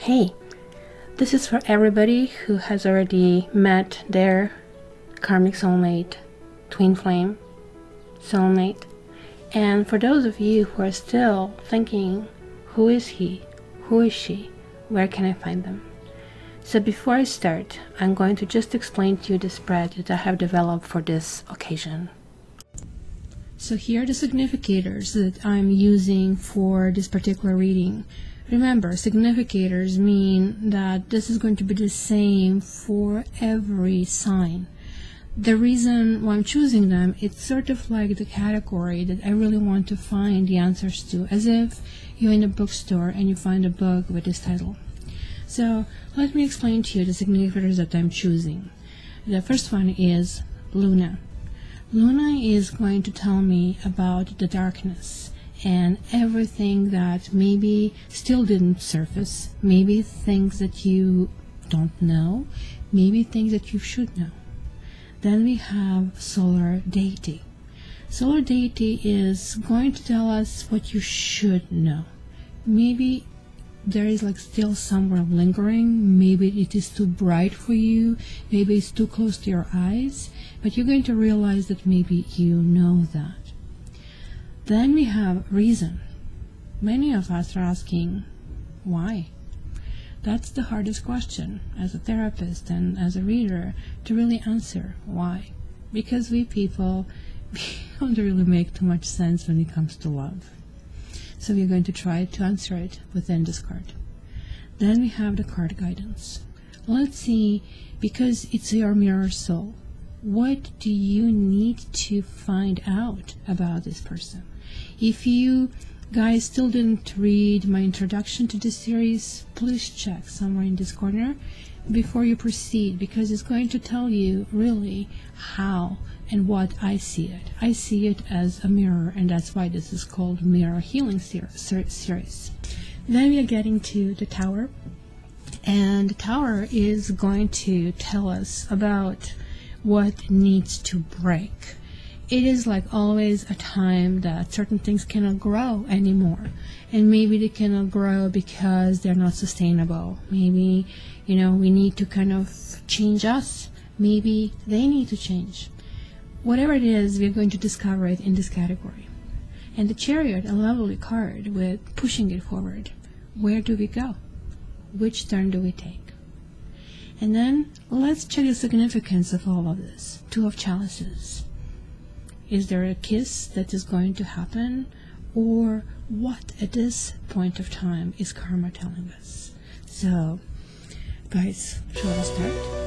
Hey, this is for everybody who has already met their karmic soulmate, twin flame, soulmate. And for those of you who are still thinking, who is he? Who is she? Where can I find them? So before I start, I'm going to just explain to you the spread that I have developed for this occasion. So here are the significators that I'm using for this particular reading. Remember, significators mean that this is going to be the same for every sign. The reason why I'm choosing them, it's sort of like the category that I really want to find the answers to, as if you're in a bookstore and you find a book with this title. So let me explain to you the significators that I'm choosing. The first one is Luna. Luna is going to tell me about the darkness and everything that maybe still didn't surface, maybe things that you don't know, maybe things that you should know. Then we have Solar Deity. Solar Deity is going to tell us what you should know. Maybe there is like still somewhere lingering, maybe it is too bright for you, maybe it's too close to your eyes, but you're going to realize that maybe you know that. Then we have Reason. Many of us are asking, why? That's the hardest question as a therapist and as a reader to really answer. Why? Because we people don't really make too much sense when it comes to love. So we're going to try to answer it within this card. Then we have the card guidance. Let's see, because it's your mirror soul, what do you need to find out about this person? If you guys still didn't read my introduction to this series, please check somewhere in this corner before you proceed, because it's going to tell you really how and what I see it. I see it as a mirror, and that's why this is called Mirror Healing Series. Then we are getting to the Tower, and the Tower is going to tell us about what needs to break. It is like always a time that certain things cannot grow anymore, and maybe they cannot grow because they're not sustainable. Maybe, we need to kind of change us. Maybe they need to change. Whatever it is, we're going to discover it in this category. And the Chariot, a lovely card with pushing it forward. Where do we go? Which turn do we take? And then let's check the significance of all of this. Two of Chalices. Is there a kiss that is going to happen? Or what at this point of time is karma telling us? So, guys, shall we start?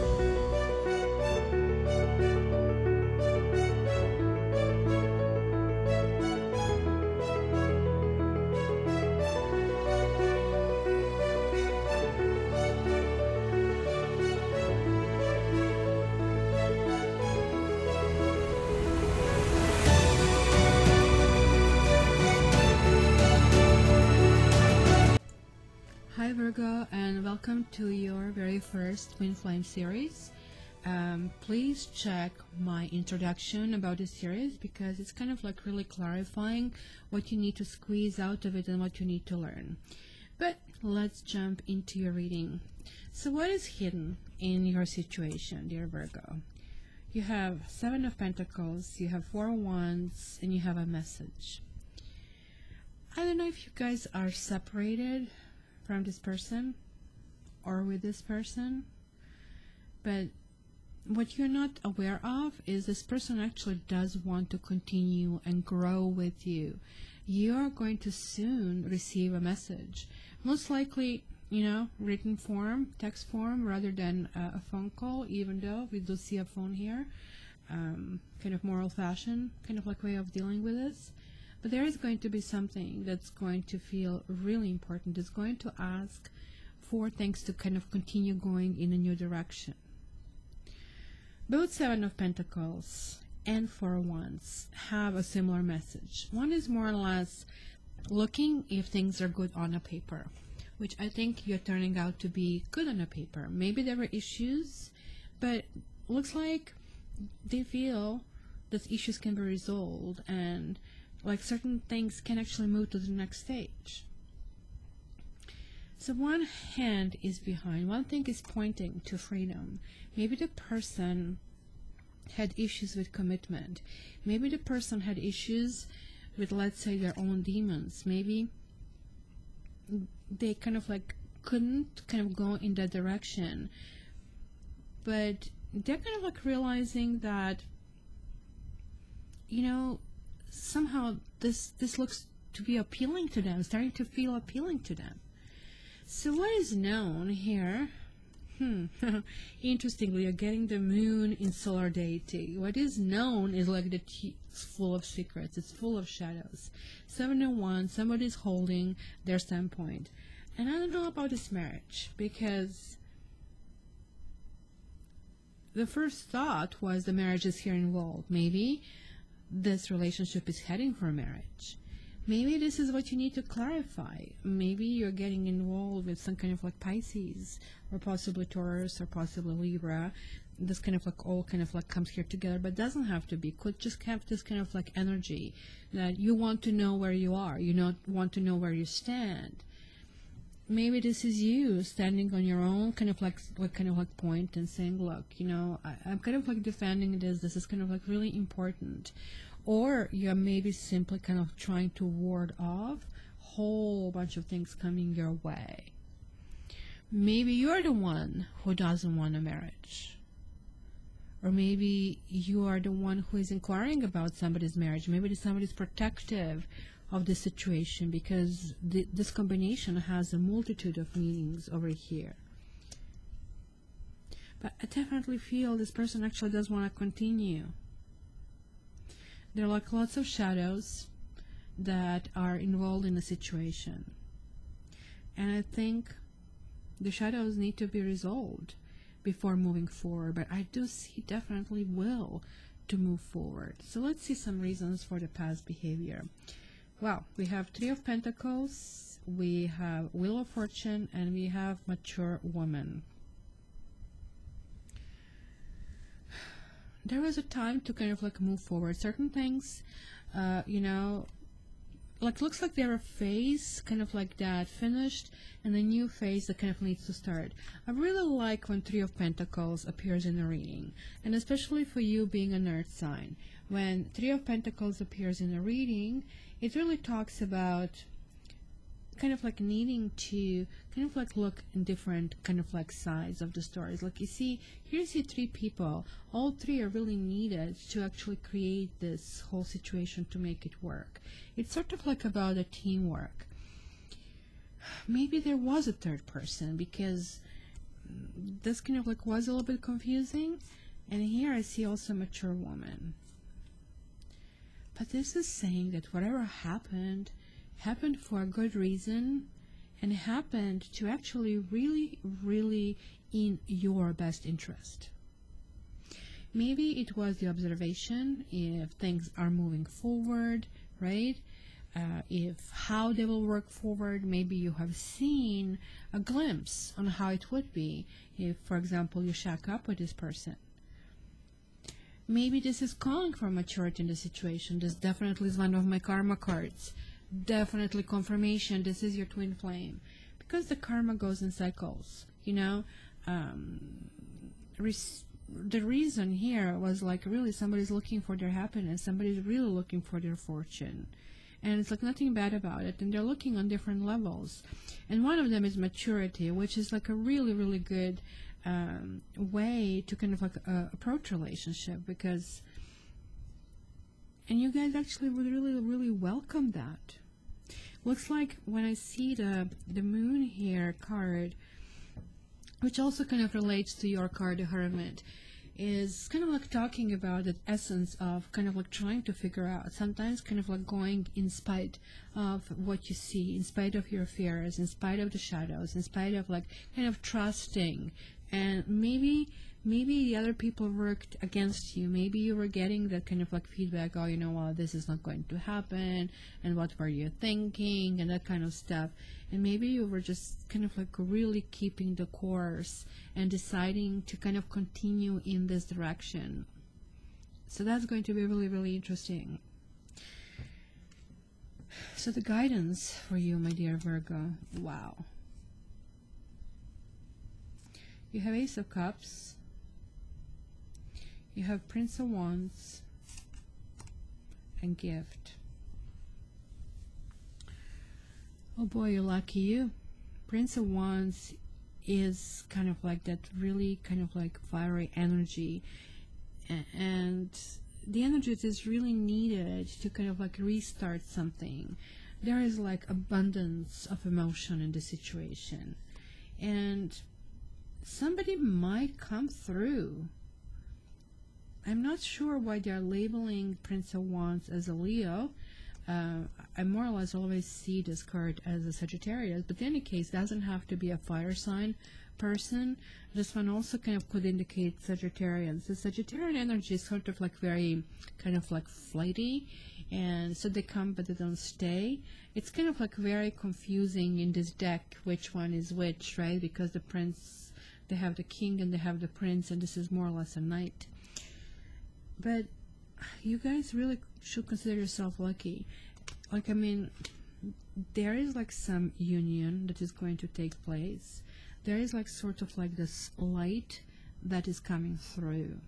Hi Virgo, and welcome to your very first Twin Flame series. Please check my introduction about this series, because it's kind of like really clarifying what you need to squeeze out of it and what you need to learn. But let's jump into your reading. So what is hidden in your situation, dear Virgo? You have Seven of Pentacles, you have Four of Wands, and you have a message. I don't know if you guys are separated from this person or with this person, but what you're not aware of is this person actually does want to continue and grow with you. You're going to soon receive a message, most likely, written form, text form, rather than a phone call, even though we do see a phone here, kind of more old-fashioned, kind of like way of dealing with this. But there is going to be something that's going to feel really important. It's going to ask for things to kind of continue going in a new direction. Both Seven of Pentacles and Four of Wands have a similar message. One is more or less looking if things are good on a paper, which I think you're turning out to be good on a paper. Maybe there were issues, but looks like they feel that issues can be resolved, and like certain things can actually move to the next stage. So one hand is behind, one thing is pointing to freedom. Maybe the person had issues with commitment. Maybe the person had issues with, let's say, their own demons. Maybe they kind of like couldn't kind of go in that direction, but they're kind of like realizing that, you know, somehow this looks to be appealing to them, starting to feel appealing to them. So what is known here, interestingly, you're getting the moon in solar deity. What is known is like it's full of secrets, it's full of shadows. 7 and 1, somebody's holding their standpoint. And I don't know about this marriage, because the first thought was the marriage is here involved. Maybe this relationship is heading for marriage. Maybe this is what you need to clarify. Maybe you're getting involved with some kind of like Pisces, or possibly Taurus, or possibly Libra. This kind of like all kind of like comes here together, but doesn't have to be. Could just have this kind of like energy that you want to know where you are. You not want to know where you stand. Maybe this is you standing on your own kind of like point and saying, look, you know, I'm kind of like defending this. This is kind of like really important. Or you're maybe simply kind of trying to ward off a whole bunch of things coming your way. Maybe you're the one who doesn't want a marriage. Or maybe you are the one who is inquiring about somebody's marriage. Maybe somebody's protective of the situation, because this combination has a multitude of meanings over here. But I definitely feel this person actually does want to continue. There are like lots of shadows that are involved in the situation. And I think the shadows need to be resolved before moving forward. But I do see definitely will to move forward. So let's see some reasons for the past behavior. Well, we have 3 of Pentacles, we have Wheel of Fortune, and we have Mature Woman. There was a time to kind of like move forward. Certain things, you know, like looks like they're a phase kind of like that finished, and a new phase that kind of needs to start. I really like when 3 of Pentacles appears in a reading, and especially for you being an earth sign. When 3 of Pentacles appears in a reading, it really talks about kind of like needing to kind of like look in different kind of like sides of the stories. Like you see, here you see 3 people. All 3 are really needed to actually create this whole situation to make it work. It's sort of like about a teamwork. Maybe there was a 3rd person, because this kind of like was a little bit confusing. And here I see also Mature Woman. But this is saying that whatever happened for a good reason, and happened to actually really in your best interest. Maybe it was the observation if things are moving forward, right? If how they will work forward. Maybe you have seen a glimpse on how it would be if, for example, you shack up with this person. Maybe this is calling for maturity in the situation. This definitely is one of my karma cards. Definitely confirmation this is your twin flame, because the karma goes in cycles, you know. The reason here was like really somebody's looking for their happiness, somebody's really looking for their fortune, and it's like nothing bad about it, and they're looking on different levels, and one of them is maturity, which is like a really good way to kind of like approach relationship, because and you guys actually would really welcome that. Looks like when I see the moon here card, which also kind of relates to your card, the Hermit, is kind of like talking about the essence of kind of like trying to figure out, sometimes kind of like going in spite of what you see, in spite of your fears, in spite of the shadows, in spite of like kind of trusting. And maybe the other people worked against you. Maybe you were getting that kind of like feedback, oh, you know what, this is not going to happen, and what were you thinking, and that kind of stuff. And maybe you were just kind of like really keeping the course and deciding to kind of continue in this direction. So that's going to be really interesting. So the guidance for you, my dear Virgo, wow. You have Ace of Cups. You have Prince of Wands and Gift. Oh boy, you're lucky you. Prince of Wands is kind of like that really kind of like fiery energy, and the energy that is really needed to kind of like restart something. There is like abundance of emotion in the situation, and somebody might come through. I'm not sure why they're labeling Prince of Wands as a Leo. I more or less always see this card as a Sagittarius, but in any case, doesn't have to be a fire sign person. This one also kind of could indicate Sagittarians. The Sagittarian energy is sort of like very kind of like flighty, and so they come but they don't stay. It's kind of like very confusing in this deck which one is which, right? Because the prince, they have the king and they have the prince, and this is more or less a knight. But you guys really should consider yourself lucky. Like, I mean, there is like some union that is going to take place. There is like sort of like this light that is coming through.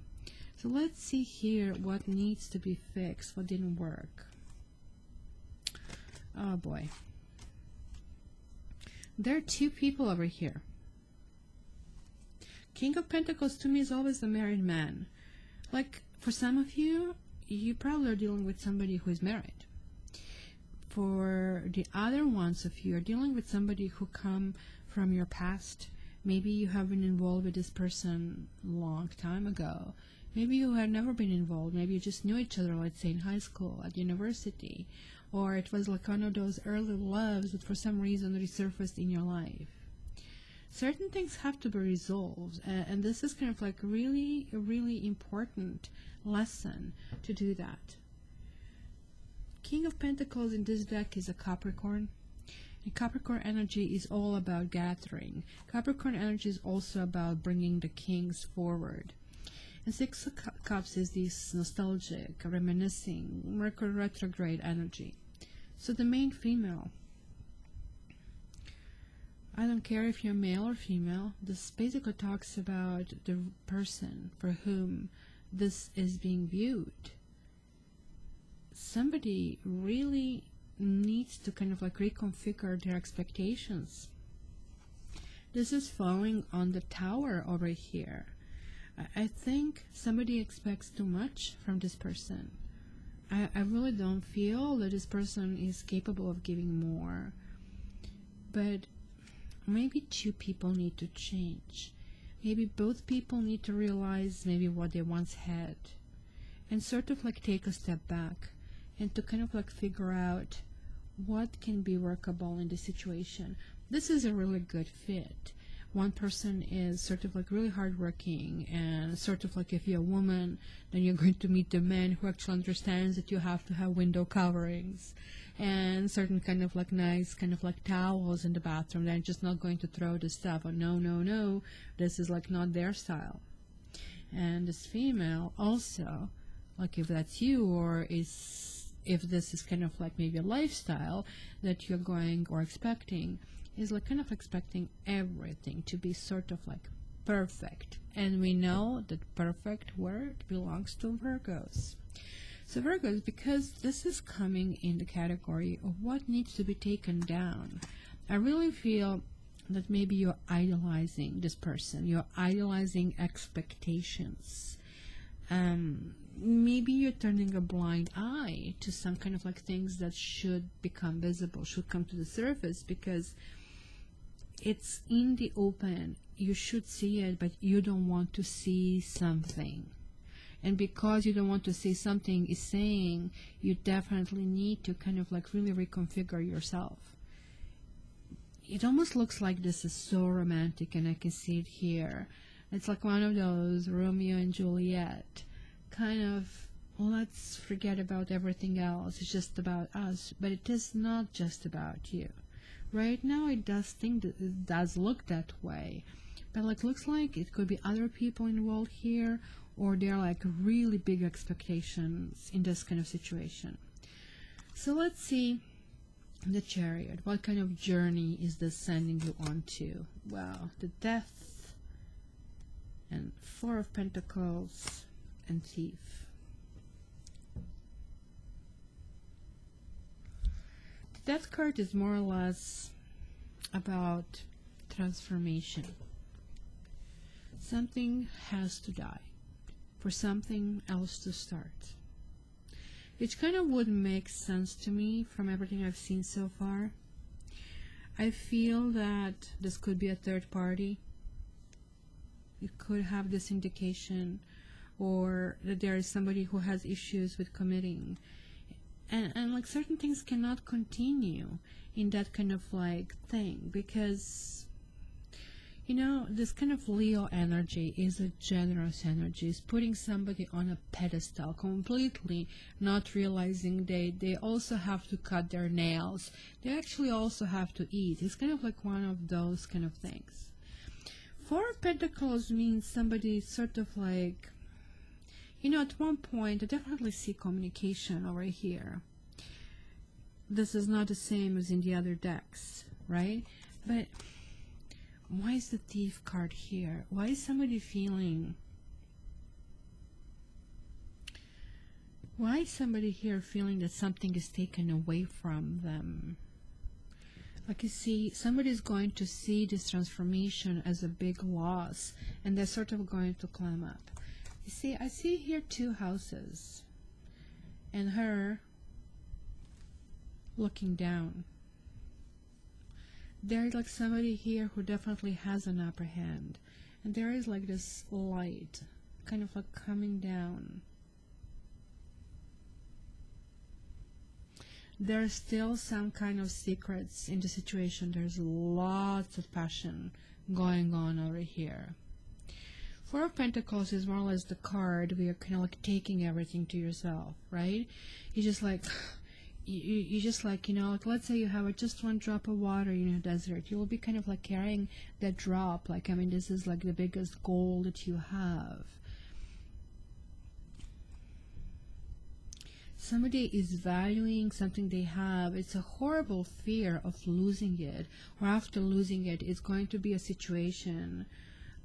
So let's see here what needs to be fixed, what didn't work. Oh boy. There are two people over here. King of Pentacles to me is always the married man. Like, for some of you, you probably are dealing with somebody who is married. For the other ones of you are dealing with somebody who come from your past. Maybe you have been involved with this person a long time ago. Maybe you have never been involved. Maybe you just knew each other, let's say in high school, at university. Or it was like one of those early loves that for some reason resurfaced in your life. Certain things have to be resolved, and this is kind of like really, really important lesson to do that. King of Pentacles in this deck is a Capricorn, and Capricorn energy is all about gathering. Capricorn energy is also about bringing the kings forward. And Six of Cups is this nostalgic, reminiscing, Mercury retrograde energy. So the main female, I don't care if you're male or female, this basically talks about the person for whom this is being viewed. Somebody really needs to kind of like reconfigure their expectations. This is falling on the Tower over here. I think somebody expects too much from this person. I really don't feel that this person is capable of giving more. But maybe two people need to change. Maybe both people need to realize maybe what they once had and sort of like take a step back and to kind of like figure out what can be workable in the situation. This is a really good fit. One person is sort of like really hardworking, and sort of like if you're a woman, then you're going to meet the man who actually understands that you have to have window coverings and certain kind of like nice kind of like towels in the bathroom. They're just not going to throw the stuff. Oh, no, this is like not their style. And this female also, like if that's you, or if this is kind of like maybe a lifestyle that you're going or expecting, is like kind of expecting everything to be sort of like perfect. And we know that perfect word belongs to Virgos. So Virgos, because this is coming in the category of what needs to be taken down, I really feel that maybe you're idolizing this person. You're idolizing expectations. Maybe you're turning a blind eye to some kind of like things that should become visible, should come to the surface, because it's in the open. You should see it, but you don't want to see something. And because you don't want to see something is saying you definitely need to kind of like really reconfigure yourself. It almost looks like this is so romantic, and I can see it here. It's like one of those Romeo and Juliet kind of, let's forget about everything else, it's just about us. But it is not just about you. Right now it does look that way, but like looks like it could be other people involved here, or there are like really big expectations in this kind of situation. So let's see the Chariot. What kind of journey is this sending you on to? Well, the Death and Four of Pentacles and Thief. The Death card is more or less about transformation. Something has to die for something else to start. Which kind of would make sense to me from everything I've seen so far. I feel that this could be a third party. You could have this indication, or that there is somebody who has issues with committing. And like certain things cannot continue in that kind of like thing, because you know, this kind of Leo energy is a generous energy. It's putting somebody on a pedestal, completely not realizing they also have to cut their nails. They actually also have to eat. It's kind of like one of those kind of things. Four of Pentacles means somebody sort of like, you know, at one point I definitely see communication over here. This is not the same as in the other decks, right? But why is the Thief card here? Why is somebody feeling... Why is somebody here feeling that something is taken away from them? Like you see, somebody is going to see this transformation as a big loss, and they're sort of going to climb up. You see, I see here two houses, and her looking down. There is like somebody here who definitely has an upper hand, and there is like this light kind of like coming down. There's still some kind of secrets in the situation. There's lots of passion going on over here. Four of Pentacles is more or less the card where you're kind of like taking everything to yourself, right? You just like you just like, you know, like let's say you have just one drop of water in a desert. You will be kind of like carrying that drop, like, I mean, this is like the biggest goal that you have. Somebody is valuing something they have. It's a horrible fear of losing it, or after losing it, it's going to be a situation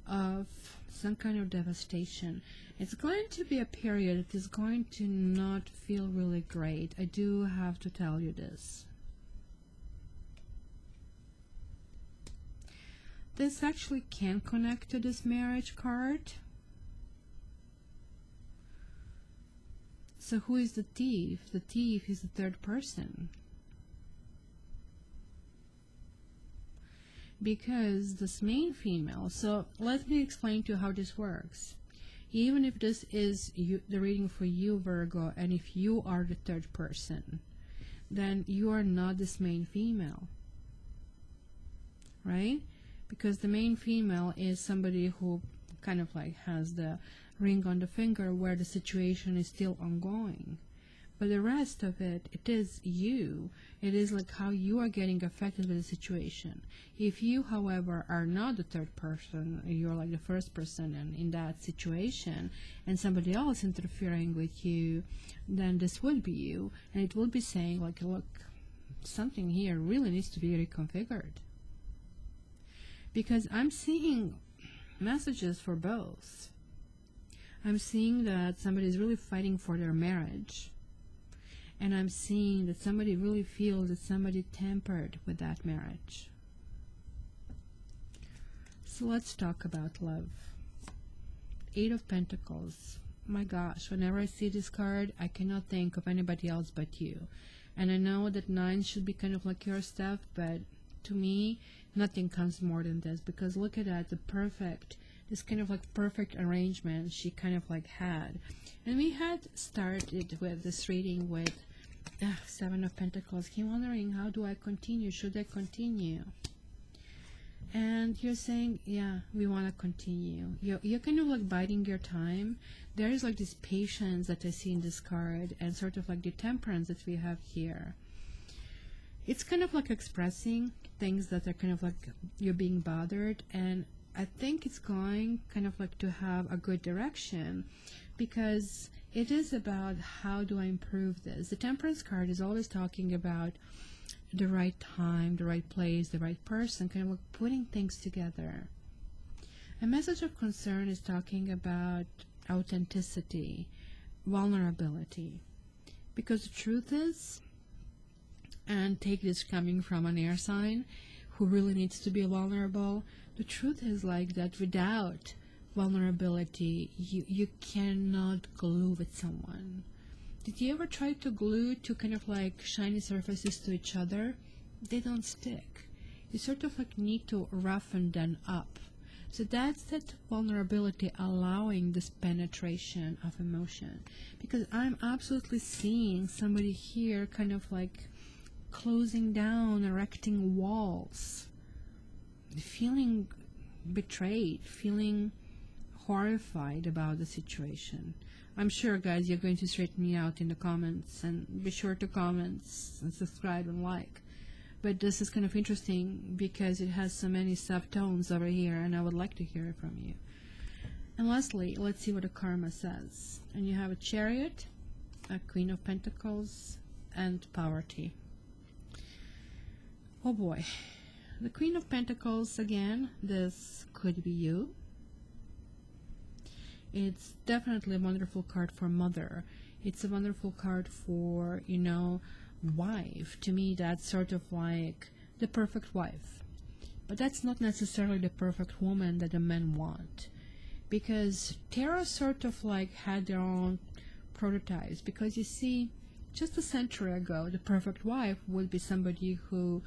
of some kind of devastation. It's going to be a period that is going to not feel really great. I do have to tell you this. This actually can connect to this marriage card. So who is the thief? The thief is the third person. Because this main female, so let me explain to you how this works. Even if this is the reading for you, Virgo, and if you are the third person, then you are not this main female, right? Because the main female is somebody who kind of like has the ring on the finger where the situation is still ongoing. But the rest of it, it is you. It is like how you are getting affected with the situation. If you, however, are not the third person, you're like the first person in that situation, and somebody else interfering with you, then this would be you. And it will be saying like, look, something here really needs to be reconfigured. Because I'm seeing messages for both. I'm seeing that somebody is really fighting for their marriage. And I'm seeing that somebody really feels that somebody tampered with that marriage. So let's talk about love. Eight of Pentacles. My gosh, whenever I see this card, I cannot think of anybody else but you. And I know that nine should be kind of like your stuff, but to me, nothing comes more than this. Because look at that, this kind of like perfect arrangement she kind of like had. And we had started with this reading with Seven of Pentacles. Keep wondering, how do I continue? Should I continue? And you're saying, yeah, we want to continue. You're kind of like biding your time. There is like this patience that I see in this card, and sort of like the temperance that we have here. It's kind of like expressing things that are kind of like you're being bothered, and I think it's going kind of like to have a good direction, because it is about how do I improve this. The Temperance card is always talking about the right time, the right place, the right person, kind of like putting things together. A message of concern is talking about authenticity, vulnerability. Because the truth is, and take this coming from an air sign who really needs to be vulnerable, the truth is like that without vulnerability, you cannot glue with someone. Did you ever try to glue two kind of like shiny surfaces to each other? They don't stick. You sort of like need to roughen them up. So that's that vulnerability allowing this penetration of emotion. Because I'm absolutely seeing somebody here kind of like closing down, erecting walls, feeling betrayed, feeling horrified about the situation. I'm sure, guys, you're going to straighten me out in the comments, and be sure to comment and subscribe and like. But this is kind of interesting because it has so many subtones over here, and I would like to hear it from you. And lastly, let's see what the karma says. And you have a Chariot, a Queen of Pentacles, and Poverty. Oh boy. The Queen of Pentacles, again, this could be you. It's definitely a wonderful card for mother. It's a wonderful card for, you know, wife. To me, that's sort of like the perfect wife. But that's not necessarily the perfect woman that the men want. Because tarot sort of like had their own prototypes. Because you see, just a century ago, the perfect wife would be somebody who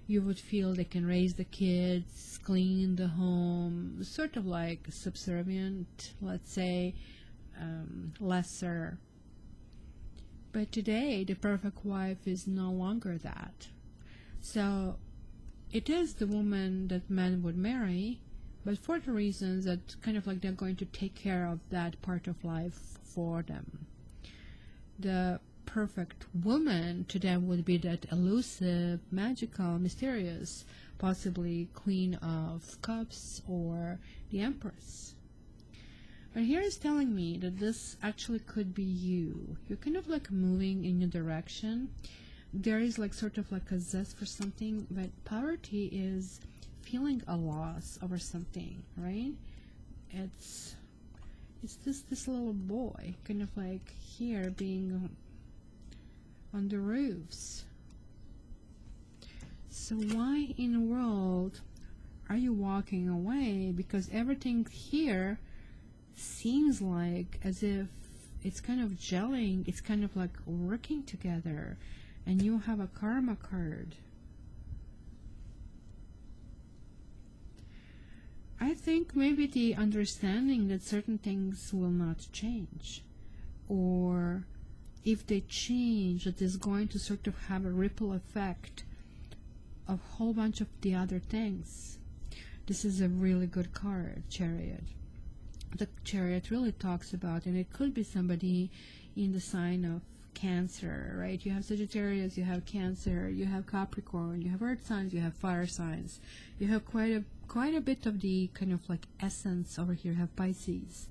you would feel they can raise the kids, clean the home, sort of like subservient, let's say, lesser. But today, the perfect wife is no longer that. So, it is the woman that men would marry, but for the reasons that kind of like they're going to take care of that part of life for them. The perfect woman to them would be that elusive, magical, mysterious, possibly Queen of Cups or the Empress. But here is telling me that this actually could be you. You're kind of like moving in a direction. There is like sort of like a zest for something, but poverty is feeling a loss over something, right? It's this little boy kind of like here being on the roofs. So why in the world are you walking away? Because everything here seems like as if it's kind of gelling, it's kind of like working together, and you have a karma card. I think maybe the understanding that certain things will not change, or if they change, it is going to sort of have a ripple effect of a whole bunch of the other things. This is a really good card, Chariot. The Chariot really talks about, and it could be somebody in the sign of Cancer, right? You have Sagittarius, you have Cancer, you have Capricorn, you have Earth signs, you have fire signs. You have quite a bit of the kind of like essence over here. You have Pisces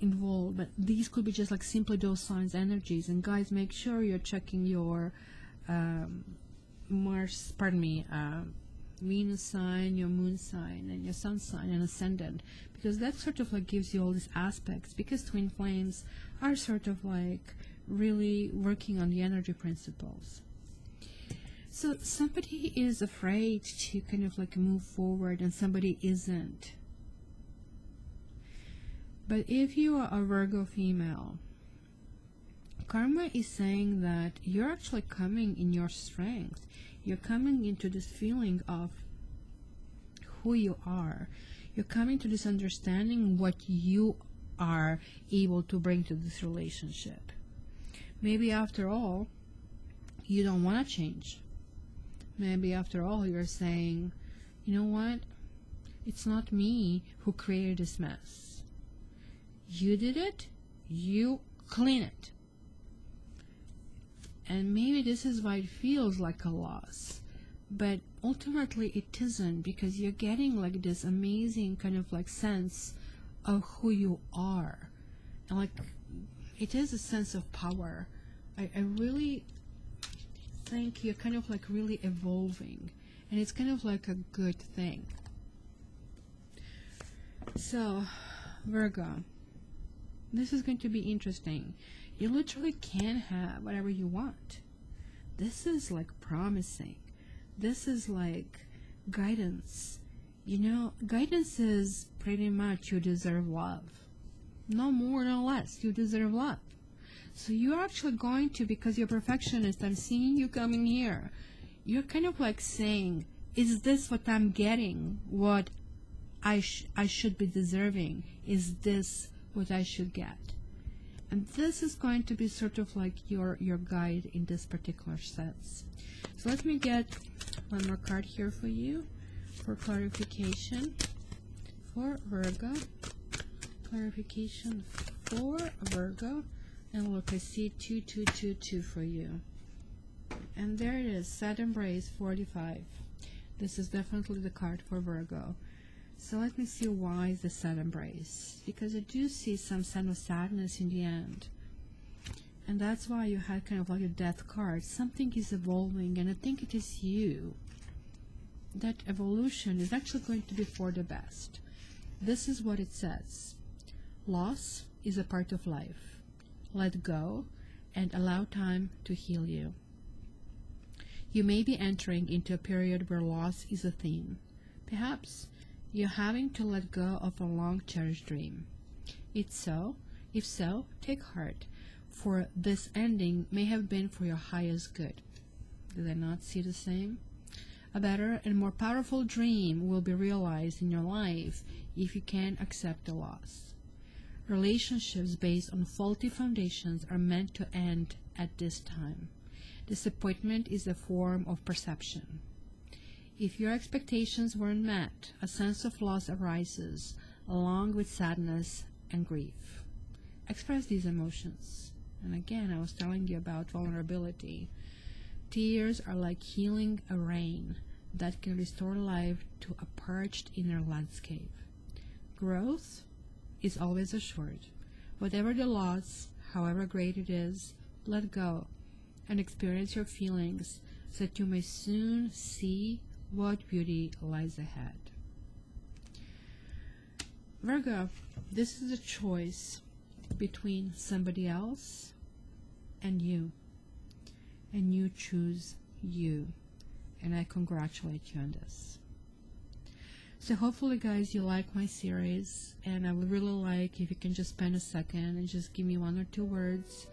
involved, but these could be just like simply those signs, energies. And guys, make sure you're checking your Venus sign, your moon sign, and your sun sign and ascendant, because that sort of like gives you all these aspects, because twin flames are sort of like really working on the energy principles. So somebody is afraid to kind of like move forward and somebody isn't. But if you are a Virgo female, karma is saying that you're actually coming in your strength. You're coming into this feeling of who you are. You're coming to this understanding what you are able to bring to this relationship. Maybe after all, you don't want to change. Maybe after all, you're saying, you know what? It's not me who created this mess. You did it. You clean it. And maybe this is why it feels like a loss, but ultimately it isn't, because you're getting like this amazing kind of like sense of who you are, and like it is a sense of power. I really think you're kind of like really evolving, and it's kind of like a good thing. So, Virgo, this is going to be interesting. You literally can have whatever you want. This is like promising. This is like guidance. You know, guidance is pretty much you deserve love. No more, no less. You deserve love. So you're actually going to, because you're a perfectionist, I'm seeing you coming here. You're kind of like saying, is this what I'm getting? What I should be deserving? Is this what I should get? And this is going to be sort of like your guide in this particular sense. So let me get one more card here for you for clarification for Virgo. Clarification for Virgo. And look, I see 2222 for you. And there it is, Sad Embrace 45. This is definitely the card for Virgo. So let me see why is the Sad Embrace. Because I do see some sign of sadness in the end. And that's why you had kind of like a death card. Something is evolving, and I think it is you. That evolution is actually going to be for the best. This is what it says. Loss is a part of life. Let go and allow time to heal you. You may be entering into a period where loss is a theme. Perhaps you're having to let go of a long cherished dream. If so, take heart, for this ending may have been for your highest good. Did I not see the same? A better and more powerful dream will be realized in your life if you can accept the loss. Relationships based on faulty foundations are meant to end at this time. Disappointment is a form of perception. If your expectations weren't met, a sense of loss arises, along with sadness and grief. Express these emotions. And again, I was telling you about vulnerability. Tears are like healing a rain that can restore life to a parched inner landscape. Growth is always assured. Whatever the loss, however great it is, let go and experience your feelings so that you may soon see what beauty lies ahead. Virgo, this is a choice between somebody else and you. And you choose you. And I congratulate you on this. So hopefully, guys, you like my series, and I would really like if you can just spend a second and just give me 1 or 2 words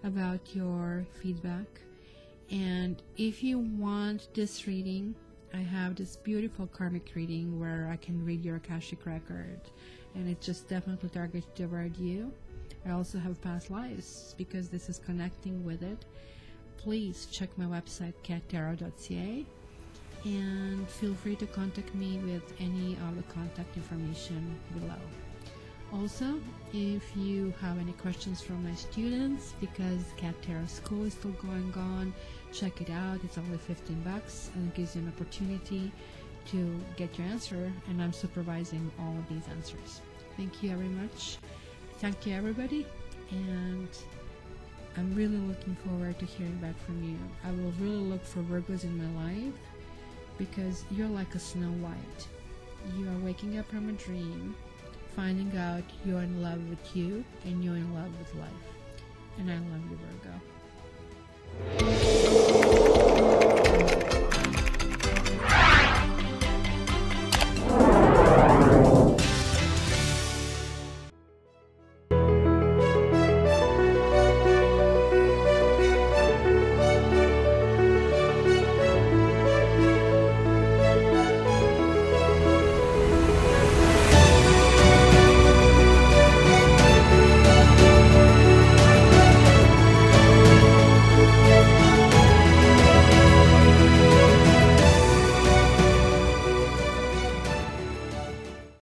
about your feedback. And if you want this reading, I have this beautiful karmic reading where I can read your Akashic record, and it's just definitely targeted toward you. I also have past lives because this is connecting with it. Please check my website cattarot.ca and feel free to contact me with any of the contact information below. Also, if you have any questions from my students, because Cat Tarot School is still going on, check it out. It's only $15 and it gives you an opportunity to get your answer, and I'm supervising all of these answers. Thank you very much. Thank you, everybody, and I'm really looking forward to hearing back from you. I will really look for Virgos in my life, because you're like a Snow White. You are waking up from a dream, finding out you're in love with you, and you're in love with life. And I love you, Virgo.